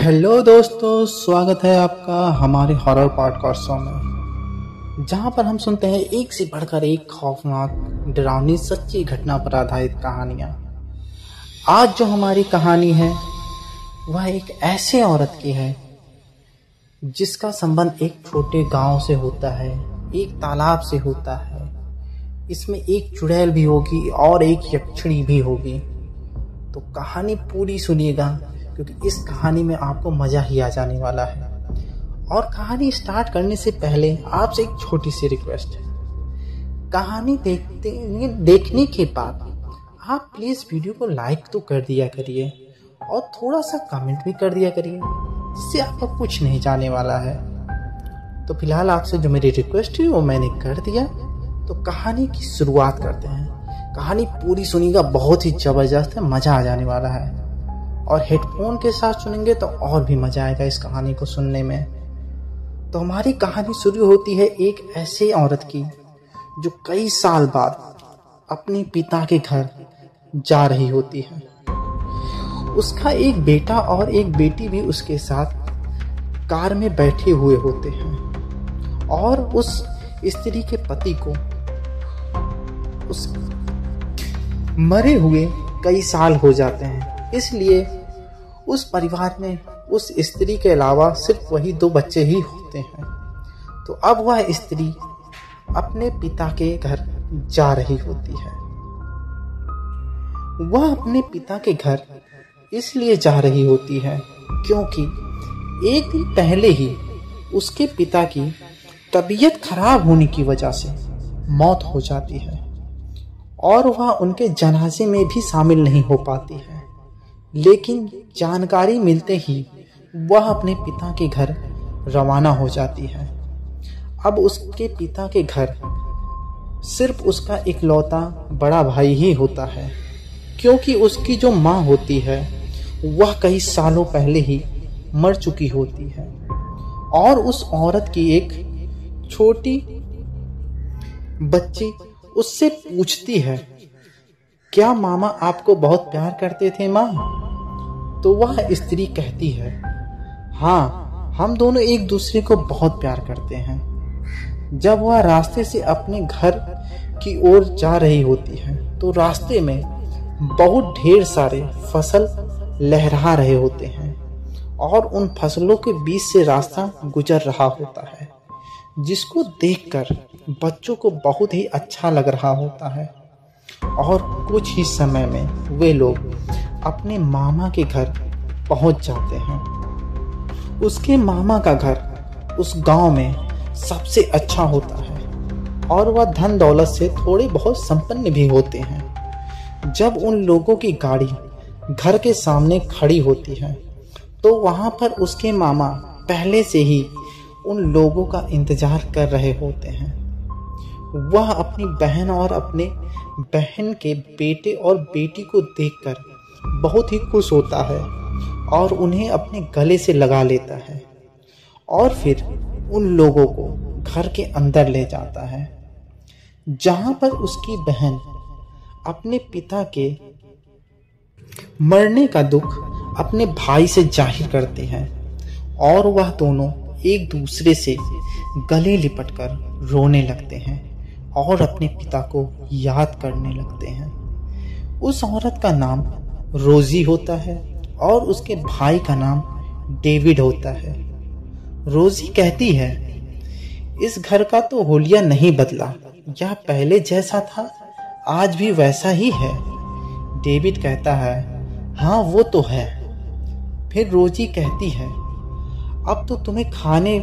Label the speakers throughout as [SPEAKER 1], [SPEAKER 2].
[SPEAKER 1] Hello दोस्तों, स्वागत है आपका हमारे हॉरर पॉडकास्ट शो में, जहां पर हम सुनते हैं एक से बढ़कर एक खौफनाक, डरावनी, सच्ची घटना पर आधारित कहानियां। आज जो हमारी कहानी है वह एक ऐसे औरत की है जिसका संबंध एक छोटे गांव से होता है, एक तालाब से होता है। इसमें एक चुड़ैल भी होगी और एक यक्षिणी भी होगी। तो कहानी पूरी सुनिएगा, क्योंकि इस कहानी में आपको मजा ही आ जाने वाला है। और कहानी स्टार्ट करने से पहले आपसे एक छोटी सी रिक्वेस्ट है। कहानी देखने के बाद आप प्लीज वीडियो को लाइक तो कर दिया करिए और थोड़ा सा कमेंट भी कर दिया करिए, जिससे आपका कुछ नहीं जाने वाला है। तो फिलहाल आपसे जो मेरी रिक्वेस्ट है वो मैंने कर दिया। तो कहानी की शुरुआत करते हैं। कहानी पूरी सुनिएगा, बहुत ही जबरदस्त है, मजा आ जाने वाला है। और हेडफोन के साथ सुनेंगे तो और भी मजा आएगा इस कहानी को सुनने में। तो हमारी कहानी शुरू होती है एक ऐसे औरत की जो कई साल बाद अपने पिता के घर जा रही होती है। उसका एक बेटा और एक बेटी भी उसके साथ कार में बैठे हुए होते हैं। और उस स्त्री के पति को उस मरे हुए कई साल हो जाते हैं। इसलिए उस परिवार में उस स्त्री के अलावा सिर्फ वही 2 बच्चे ही होते हैं। तो अब वह स्त्री अपने पिता के घर जा रही होती है। वह अपने पिता के घर इसलिए जा रही होती है क्योंकि एक दिन पहले ही उसके पिता की तबीयत खराब होने की वजह से मौत हो जाती है और वह उनके जनाजे में भी शामिल नहीं हो पाती है। लेकिन जानकारी मिलते ही वह अपने पिता के घर रवाना हो जाती है। अब उसके पिता के घर सिर्फ उसका इकलौता बड़ा भाई ही होता है, क्योंकि उसकी जो माँ होती है वह कई सालों पहले ही मर चुकी होती है। और उस औरत की एक छोटी बच्ची उससे पूछती है, क्या मामा आपको बहुत प्यार करते थे माँ? तो वह स्त्री कहती है, हाँ, हम दोनों एक दूसरे को बहुत प्यार करते हैं। जब वह रास्ते से अपने घर की ओर जा रही होती है तो रास्ते में बहुत ढेर सारे फसल लहरा रहे होते हैं और उन फसलों के बीच से रास्ता गुजर रहा होता है, जिसको देखकर बच्चों को बहुत ही अच्छा लग रहा होता है। और कुछ ही समय में वे लोग अपने मामा के घर पहुंच जाते हैं। उसके मामा का घर उस गांव में सबसे अच्छा होता है और वह धन दौलत से थोड़े बहुत संपन्न भी होते हैं। जब उन लोगों की गाड़ी घर के सामने खड़ी होती है तो वहां पर उसके मामा पहले से ही उन लोगों का इंतजार कर रहे होते हैं। वह अपनी बहन और अपने बहन के बेटे और बेटी को देखकर बहुत ही खुश होता है और उन्हें अपने गले से लगा लेता है और फिर उन लोगों को घर के अंदर ले जाता है, जहां पर उसकी बहन अपने पिता के मरने का दुख अपने भाई से जाहिर करते हैं और वह दोनों एक दूसरे से गले लिपटकर रोने लगते हैं और अपने पिता को याद करने लगते हैं। उस औरत का नाम रोजी होता है और उसके भाई का नाम डेविड होता है। रोजी कहती है, इस घर का तो हुलिया नहीं बदला, यह पहले जैसा था आज भी वैसा ही है। डेविड कहता है, हाँ वो तो है। फिर रोजी कहती है, अब तो तुम्हें खाने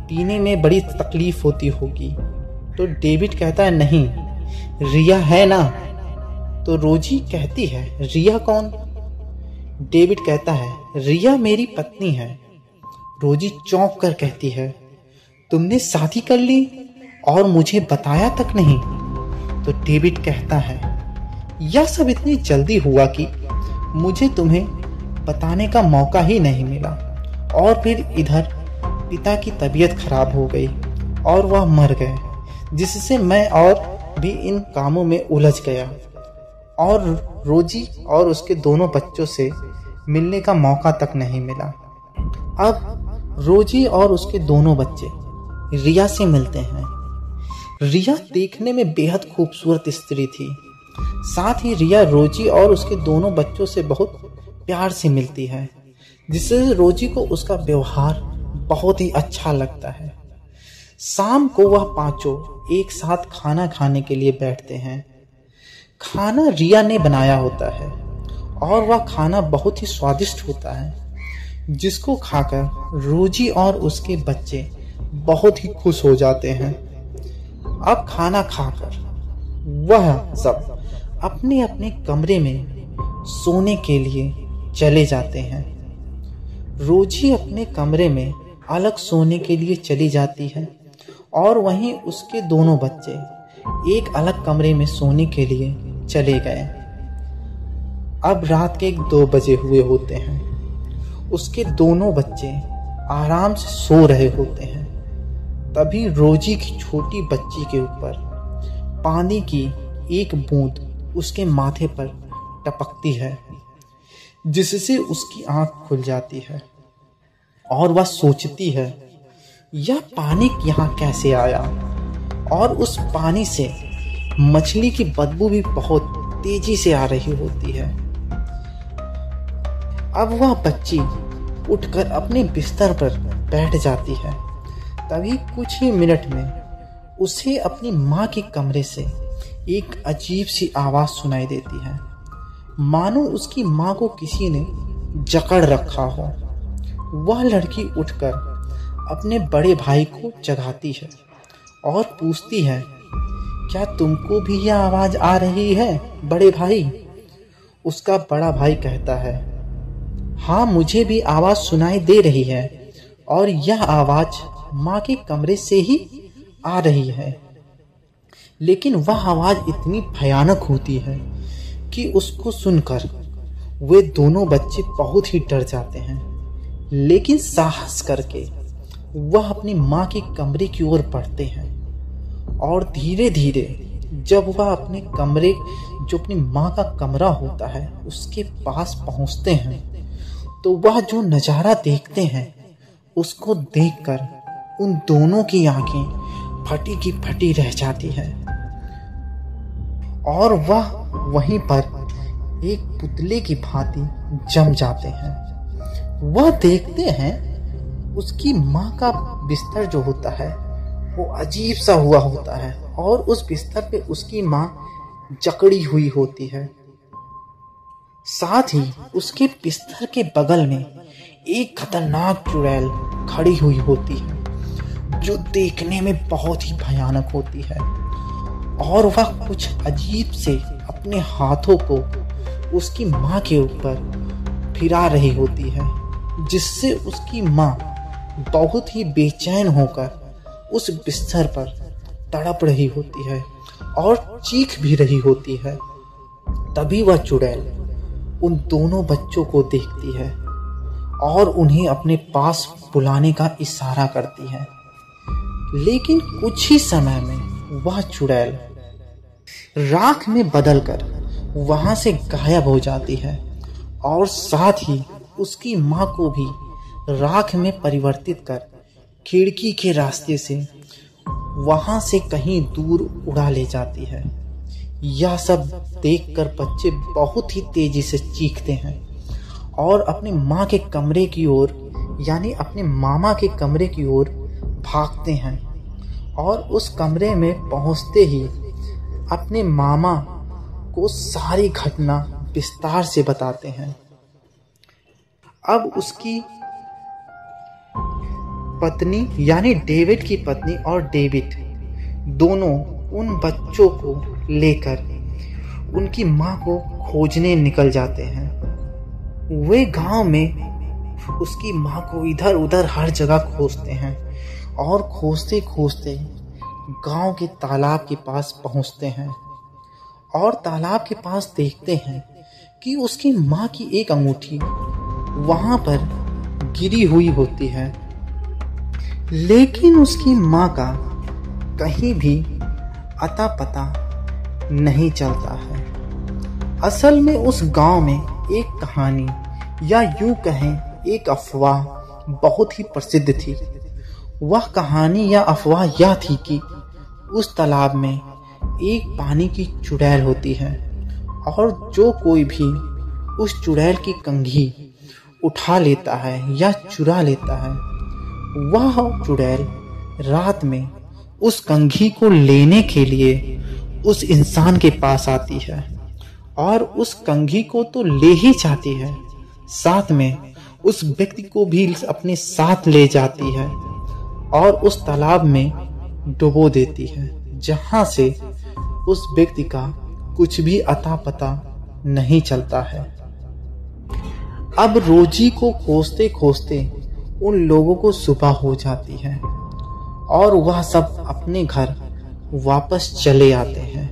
[SPEAKER 1] पीने में बड़ी तकलीफ होती होगी। तो डेविड कहता है, नहीं, रिया है ना। तो रोजी कहती है, रिया कौन? डेविड कहता है, रिया मेरी पत्नी है। रोजी चौंक कर कहती है, तुमने शादी कर ली और मुझे बताया तक नहीं? तो डेविड कहता है, यह सब इतनी जल्दी हुआ कि मुझे तुम्हें बताने का मौका ही नहीं मिला। और फिर इधर पिता की तबीयत खराब हो गई और वह मर गए, जिससे मैं और भी इन कामों में उलझ गया और रोजी और उसके दोनों बच्चों से मिलने का मौका तक नहीं मिला। अब रोजी और उसके दोनों बच्चे रिया से मिलते हैं। रिया देखने में बेहद खूबसूरत स्त्री थी। साथ ही रिया रोजी और उसके दोनों बच्चों से बहुत प्यार से मिलती है, जिससे रोजी को उसका व्यवहार बहुत ही अच्छा लगता है। शाम को वह पांचों एक साथ खाना खाने के लिए बैठते हैं। खाना रिया ने बनाया होता है और वह खाना बहुत ही स्वादिष्ट होता है, जिसको खाकर रोजी और उसके बच्चे बहुत ही खुश हो जाते हैं। अब खाना खाकर वह सब अपने अपने कमरे में सोने के लिए चले जाते हैं। रोजी अपने कमरे में अलग सोने के लिए चली जाती है और वहीं उसके दोनों बच्चे एक अलग कमरे में सोने के लिए चले गए। अब रात के 2 बजे हुए होते हैं। उसके दोनों बच्चे आराम से सो रहे होते हैं। तभी रोजी की छोटी बच्ची के ऊपर पानी की एक बूंद उसके माथे पर टपकती है, जिससे उसकी आंख खुल जाती है और वह सोचती है यह पानी यहाँ कैसे आया। और उस पानी से मछली की बदबू भी बहुत तेजी से आ रही होती है। अब वह बच्ची उठकर अपने बिस्तर पर बैठ जाती है। तभी कुछ ही मिनट में उसे अपनी माँ के कमरे से एक अजीब सी आवाज सुनाई देती है, मानो उसकी माँ को किसी ने जकड़ रखा हो। वह लड़की उठकर अपने बड़े भाई को जगाती है और पूछती है, क्या तुमको भी यह आवाज आ रही है बड़े भाई? उसका बड़ा भाई कहता है, हाँ मुझे भी आवाज सुनाई दे रही है और यह आवाज माँ के कमरे से ही आ रही है। लेकिन वह आवाज इतनी भयानक होती है कि उसको सुनकर वे दोनों बच्चे बहुत ही डर जाते हैं। लेकिन साहस करके वह अपनी माँ के कमरे की ओर बढ़ते हैं और धीरे धीरे जब वह अपने कमरे, जो अपनी माँ का कमरा होता है, उसके पास पहुंचते हैं तो वह जो नजारा देखते हैं उसको देखकर उन दोनों की आंखें फटी की फटी रह जाती है और वह वहीं पर एक पुतले की भांति जम जाते हैं। वह देखते हैं उसकी माँ का बिस्तर जो होता है वो अजीब सा हुआ होता है और उस बिस्तर पे उसकी माँ जकड़ी हुई होती है। साथ ही उसके बिस्तर के बगल में एक खतरनाक चुड़ैल खड़ी हुई होती है, जो देखने में बहुत ही भयानक होती है और वह कुछ अजीब से अपने हाथों को उसकी माँ के ऊपर फिरा रही होती है, जिससे उसकी माँ बहुत ही बेचैन होकर उस बिस्तर पर तड़प रही होती है और चीख भी रही होती है। तभी वह चुड़ैल उन दोनों बच्चों को देखती है और उन्हें अपने पास बुलाने का इशारा करती है। लेकिन कुछ ही समय में वह चुड़ैल राख में बदलकर वहां से गायब हो जाती है और साथ ही उसकी माँ को भी राख में परिवर्तित कर खिड़की के रास्ते से वहां से कहीं दूर उड़ा ले जाती है। यह सब देखकर बच्चे बहुत ही तेजी से चीखते हैं और अपने माँ के कमरे की ओर, यानी अपने मामा के कमरे की ओर भागते हैं और उस कमरे में पहुंचते ही अपने मामा को सारी घटना विस्तार से बताते हैं। अब उसकी पत्नी यानी डेविड की पत्नी और डेविड दोनों उन बच्चों को लेकर उनकी माँ को खोजने निकल जाते हैं। वे गांव में उसकी माँ को इधर उधर हर जगह खोजते हैं और खोजते खोजते गांव के तालाब के पास पहुंचते हैं और तालाब के पास देखते हैं कि उसकी माँ की एक अंगूठी वहां पर गिरी हुई होती है। लेकिन उसकी माँ का कहीं भी अता पता नहीं चलता है। असल में उस गांव में एक कहानी या यूं कहें एक अफवाह बहुत ही प्रसिद्ध थी। वह कहानी या अफवाह यह थी कि उस तालाब में एक पानी की चुड़ैल होती है और जो कोई भी उस चुड़ैल की कंघी उठा लेता है या चुरा लेता है, वह चुड़ैल रात में उस कंघी को लेने के लिए उस इंसान के पास आती है और उस कंघी को तो ले ही जाती है, साथ में उस व्यक्ति को भी अपने साथ ले जाती है और उस तालाब में डुबो देती है, जहां से उस व्यक्ति का कुछ भी अता पता नहीं चलता है। अब रोजी को खोजते खोजते उन लोगों को सुबह हो जाती है और वह सब अपने घर वापस चले आते हैं।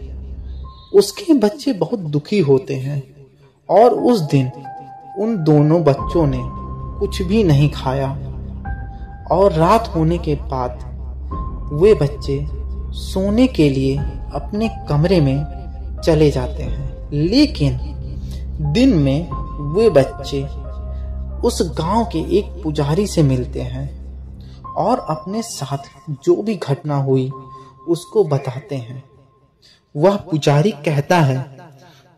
[SPEAKER 1] उसके बच्चे बहुत दुखी होते हैं और उस दिन उन दोनों बच्चों ने कुछ भी नहीं खाया और रात होने के बाद वे बच्चे सोने के लिए अपने कमरे में चले जाते हैं। लेकिन दिन में वे बच्चे उस गांव के एक पुजारी से मिलते हैं और अपने साथ जो भी घटना हुई उसको बताते हैं। वह पुजारी कहता है,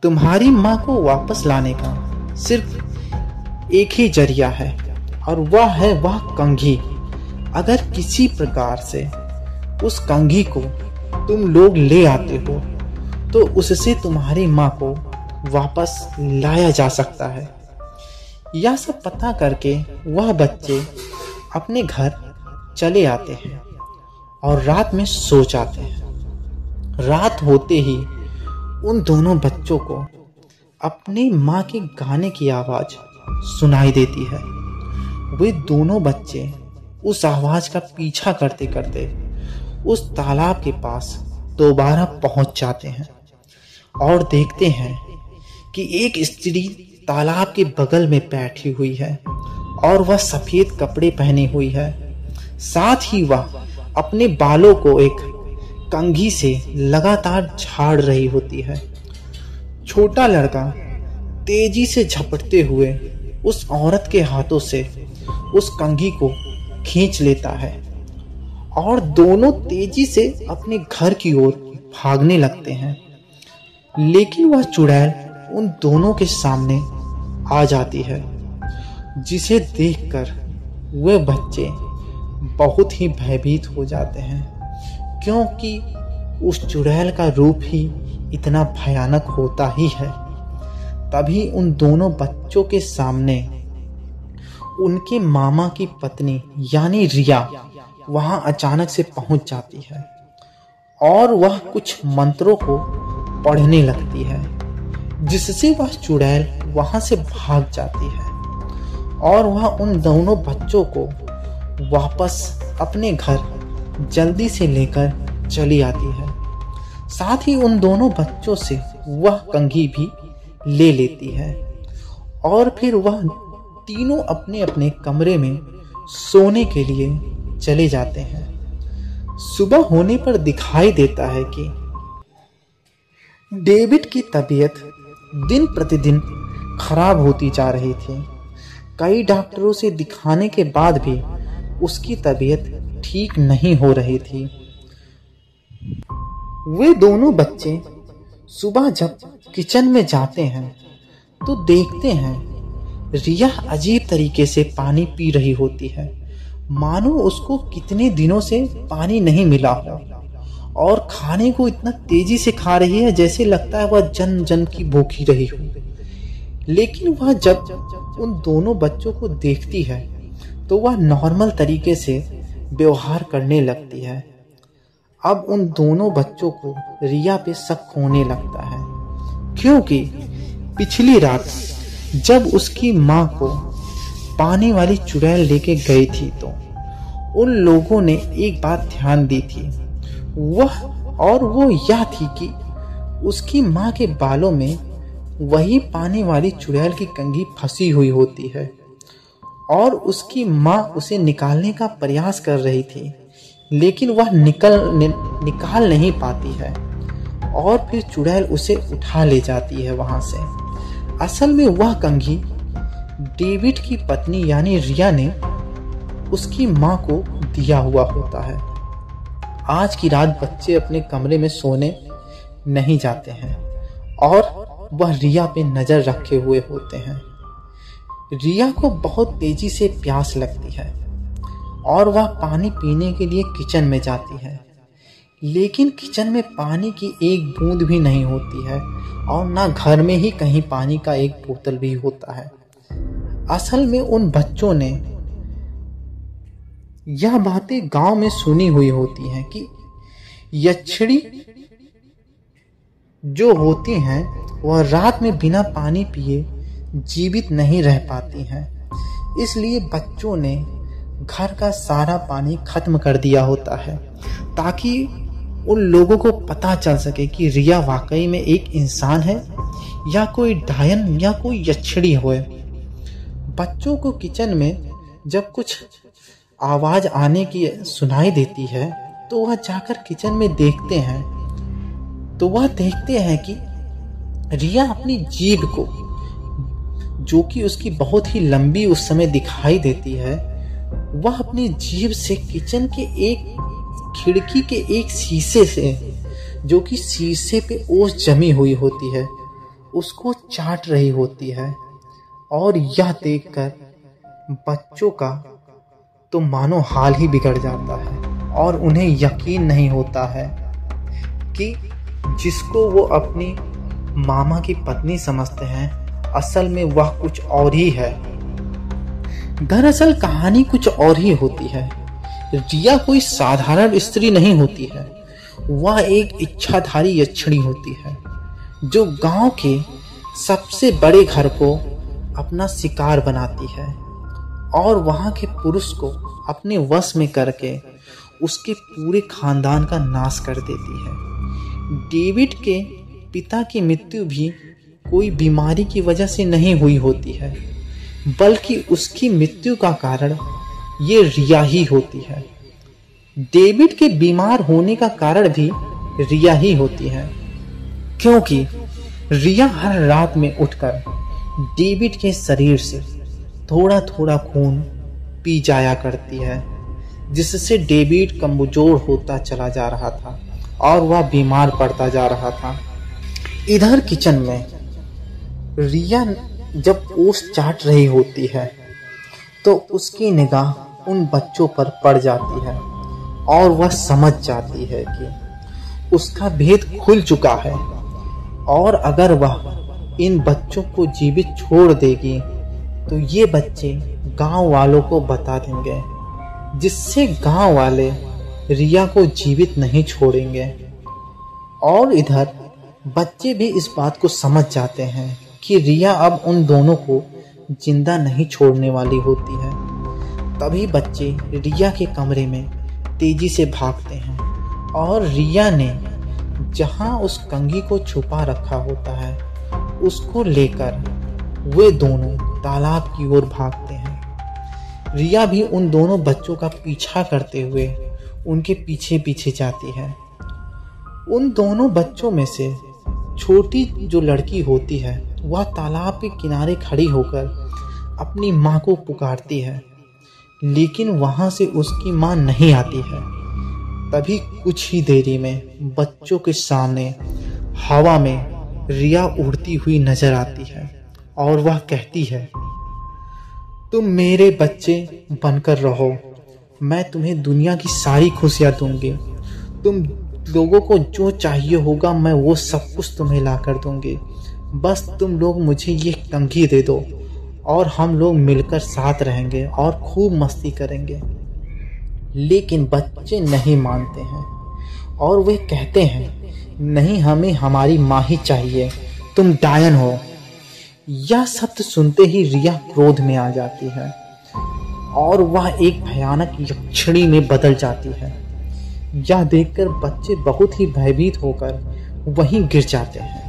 [SPEAKER 1] तुम्हारी माँ को वापस लाने का सिर्फ एक ही जरिया है और वह कंघी। अगर किसी प्रकार से उस कंघी को तुम लोग ले आते हो तो उससे तुम्हारी माँ को वापस लाया जा सकता है। यह सब पता करके वह बच्चे अपने घर चले आते हैं और रात में सो जाते हैं। रात होते ही उन दोनों बच्चों को अपनी माँ के गाने की आवाज सुनाई देती है। वे दोनों बच्चे उस आवाज का पीछा करते करते उस तालाब के पास दोबारा पहुंच जाते हैं और देखते हैं कि एक स्त्री तालाब के बगल में बैठी हुई है और वह सफेद कपड़े पहनी हुई है। साथ ही वह अपने बालों को एक कंघी से लगातार झाड़ रही होती है। छोटा लड़का तेजी से झपटते हुए उस औरत के हाथों से उस कंघी को खींच लेता है और दोनों तेजी से अपने घर की ओर भागने लगते हैं। लेकिन वह चुड़ैल उन दोनों के सामने आ जाती है, जिसे देखकर वे बच्चे बहुत ही भयभीत हो जाते हैं, क्योंकि उस चुड़ैल का रूप ही इतना भयानक होता ही है। तभी उन दोनों बच्चों के सामने उनके मामा की पत्नी यानी रिया वहां अचानक से पहुंच जाती है और वह कुछ मंत्रों को पढ़ने लगती है, जिससे वह चुड़ैल वहां से भाग जाती है और वह उन दोनों बच्चों को वापस अपने घर जल्दी से लेकर चली आती है। साथ ही उन दोनों बच्चों से वह कंघी भी ले लेती है और फिर वह तीनों अपने अपने कमरे में सोने के लिए चले जाते हैं। सुबह होने पर दिखाई देता है कि डेविड की तबीयत दिन प्रतिदिन खराब होती जा रही थी। कई डॉक्टरों से दिखाने के बाद भी उसकी तबीयत ठीक नहीं हो रही थी। वे दोनों बच्चे सुबह जब किचन में जाते हैं तो देखते हैं रिया अजीब तरीके से पानी पी रही होती है, मानो उसको कितने दिनों से पानी नहीं मिला हो, और खाने को इतना तेजी से खा रही है जैसे लगता है वह जन्म जन्म की भूखी रही हो। लेकिन वह जब उन दोनों बच्चों को देखती है तो वह नॉर्मल तरीके से व्यवहार करने लगती है। अब उन दोनों बच्चों को रिया पे शक होने लगता है, क्योंकि पिछली रात जब उसकी माँ को पानी वाली चुड़ैल लेके गई थी तो उन लोगों ने एक बात ध्यान दी थी, वो यह थी कि उसकी माँ के बालों में वही पानी वाली चुड़ैल की कंघी फंसी हुई होती है और उसकी माँ उसे निकालने का प्रयास कर रही थी, लेकिन वह निकाल नहीं पाती है और फिर चुड़ैल उसे उठा ले जाती है वहां से। असल में वह कंघी डेविड की पत्नी यानी रिया ने उसकी माँ को दिया हुआ होता है। आज की रात बच्चे अपने कमरे में सोने नहीं जाते हैं और वह रिया पे नजर रखे हुए होते हैं। रिया को बहुत तेजी से प्यास लगती है और वह पानी पीने के लिए किचन में जाती है, लेकिन किचन में पानी की एक बूंद भी नहीं होती है और ना घर में ही कहीं पानी का एक बोतल भी होता है। असल में उन बच्चों ने यह बातें गांव में सुनी हुई होती हैं कि यक्षिणी जो होती हैं वह रात में बिना पानी पिए जीवित नहीं रह पाती हैं। इसलिए बच्चों ने घर का सारा पानी खत्म कर दिया होता है ताकि उन लोगों को पता चल सके कि रिया वाकई में एक इंसान है या कोई डायन या कोई यक्षिणी हो। बच्चों को किचन में जब कुछ आवाज आने की सुनाई देती है तो वह जाकर किचन में देखते हैं तो वह देखते हैं कि रिया अपनी जीभ को, जो कि उसकी बहुत ही लंबी उस समय दिखाई देती है, वह अपनी जीभ से किचन के एक खिड़की के एक शीशे से, जो कि शीशे पे ओस जमी हुई होती है, उसको चाट रही होती है। और यह देखकर बच्चों का तो मानो हाल ही बिगड़ जाता है और उन्हें यकीन नहीं होता है कि जिसको वो अपनी मामा की पत्नी समझते हैं असल में वह कुछ और ही है। दरअसल कहानी कुछ और ही होती है। रिया कोई साधारण स्त्री नहीं होती है, वह एक इच्छाधारी यक्षिणी होती है जो गांव के सबसे बड़े घर को अपना शिकार बनाती है और वहां के पुरुष को अपने वश में करके उसके पूरे खानदान का नाश कर देती है। डेविड के पिता की मृत्यु भी कोई बीमारी की वजह से नहीं हुई होती है, बल्कि उसकी मृत्यु का कारण ये रिया ही होती है। डेविड के बीमार होने का कारण भी रिया ही होती है, क्योंकि रिया हर रात में उठकर डेविड के शरीर से थोड़ा थोड़ा खून पी जाया करती है, जिससे डेविड कमजोर होता चला जा रहा था और वह बीमार पड़ता जा रहा था। इधर किचन में रिया जब ओस चाट रही होती है तो उसकी निगाह उन बच्चों पर पड़ जाती है और वह समझ जाती है कि उसका भेद खुल चुका है और अगर वह इन बच्चों को जीवित छोड़ देगी तो ये बच्चे गांव वालों को बता देंगे, जिससे गांव वाले रिया को जीवित नहीं छोड़ेंगे। और इधर बच्चे भी इस बात को समझ जाते हैं कि रिया अब उन दोनों को जिंदा नहीं छोड़ने वाली होती है। तभी बच्चे रिया के कमरे में तेजी से भागते हैं और रिया ने जहां उस कंघी को छुपा रखा होता है उसको लेकर वे दोनों तालाब की ओर भागते हैं। रिया भी उन दोनों बच्चों का पीछा करते हुए उनके पीछे पीछे जाती है। उन दोनों बच्चों में से छोटी जो लड़की होती है वह तालाब के किनारे खड़ी होकर अपनी माँ को पुकारती है, लेकिन वहां से उसकी माँ नहीं आती है। तभी कुछ ही देरी में बच्चों के सामने हवा में रिया उड़ती हुई नजर आती है और वह कहती है, तुम मेरे बच्चे बनकर रहो, मैं तुम्हें दुनिया की सारी खुशियां दूंगी, तुम लोगों को जो चाहिए होगा मैं वो सब कुछ तुम्हें ला कर दूंगी, बस तुम लोग मुझे ये कंघी दे दो और हम लोग मिलकर साथ रहेंगे और खूब मस्ती करेंगे। लेकिन बच्चे नहीं मानते हैं और वे कहते हैं, नहीं, हमें हमारी माँ ही चाहिए, तुम डायन हो। यह शब्द सुनते ही रिया क्रोध में आ जाती है और वह एक भयानक यक्षिणी में बदल जाती है। यह देखकर बच्चे बहुत ही भयभीत होकर वहीं गिर जाते हैं।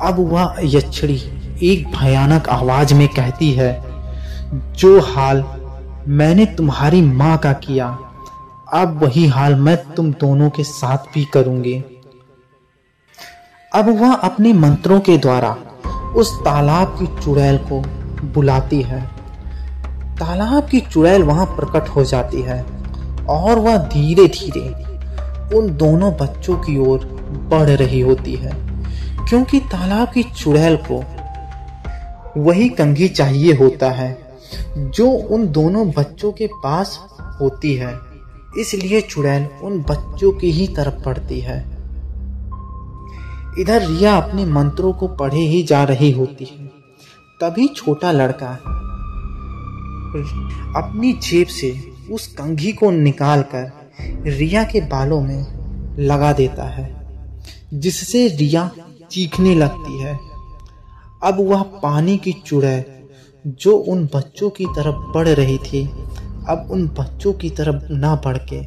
[SPEAKER 1] अब वह यक्षिणी एक भयानक आवाज में कहती है, जो हाल मैंने तुम्हारी माँ का किया, अब वही हाल मैं तुम दोनों के साथ भी करूंगी। अब वह अपने मंत्रों के द्वारा उस तालाब की चुड़ैल को बुलाती है तालाब की चुड़ैल वहां प्रकट हो जाती है और वह धीरे धीरे उन दोनों बच्चों की ओर बढ़ रही होती है, क्योंकि तालाब की चुड़ैल को वही कंघी चाहिए होता है जो उन दोनों बच्चों के पास होती है। इसलिए चुड़ैल उन बच्चों की ही तरफ बढ़ती है। इधर रिया अपने मंत्रों को पढ़े ही जा रही होती है। तभी छोटा लड़का अपनी जेब से उस कंघी को निकालकर रिया के बालों में लगा देता है, जिससे रिया चीखने लगती है। अब वह पानी की चुड़ैल जो उन बच्चों की तरफ बढ़ रही थी, अब उन बच्चों की तरफ ना बढ़ के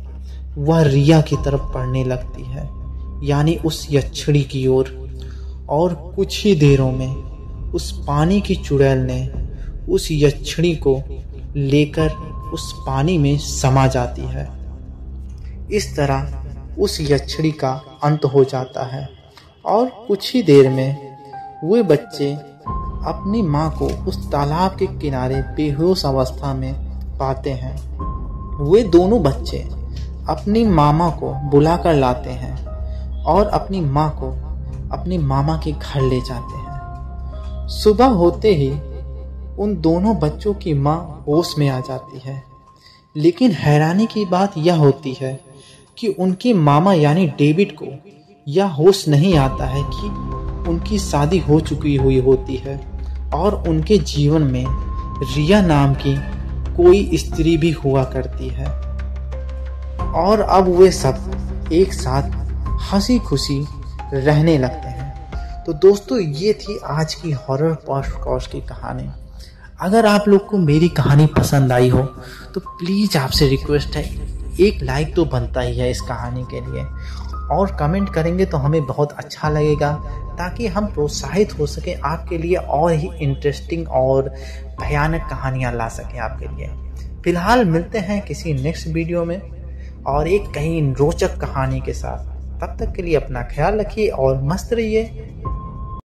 [SPEAKER 1] वह रिया की तरफ बढ़ने लगती है, यानी उस यक्षिणी की ओर। और कुछ ही देरों में उस पानी की चुड़ैल ने उस यक्षिणी को लेकर उस पानी में समा जाती है। इस तरह उस यक्षिणी का अंत हो जाता है और कुछ ही देर में वे बच्चे अपनी माँ को उस तालाब के किनारे बेहोश अवस्था में पाते हैं। वे दोनों बच्चे अपनी मामा को बुलाकर लाते हैं और अपनी माँ को अपने मामा के घर ले जाते हैं। सुबह होते ही उन दोनों बच्चों की माँ होश में आ जाती है, लेकिन हैरानी की बात यह होती है कि उनके मामा यानी डेविड को यह होश नहीं आता है कि उनकी शादी हो चुकी हुई होती है और उनके जीवन में रिया नाम की कोई स्त्री भी हुआ करती है। और अब वे सब एक साथ हंसी खुशी रहने लगते हैं। तो दोस्तों, ये थी आज की हॉरर पॉडकास्ट की कहानी। अगर आप लोग को मेरी कहानी पसंद आई हो तो प्लीज़ आपसे रिक्वेस्ट है, एक लाइक तो बनता ही है इस कहानी के लिए, और कमेंट करेंगे तो हमें बहुत अच्छा लगेगा, ताकि हम प्रोत्साहित हो सके आपके लिए और ही इंटरेस्टिंग और भयानक कहानियाँ ला सकें आपके लिए। फिलहाल मिलते हैं किसी नेक्स्ट वीडियो में और एक कहीं रोचक कहानी के साथ। तब तक के लिए अपना ख्याल रखिए और मस्त रहिए।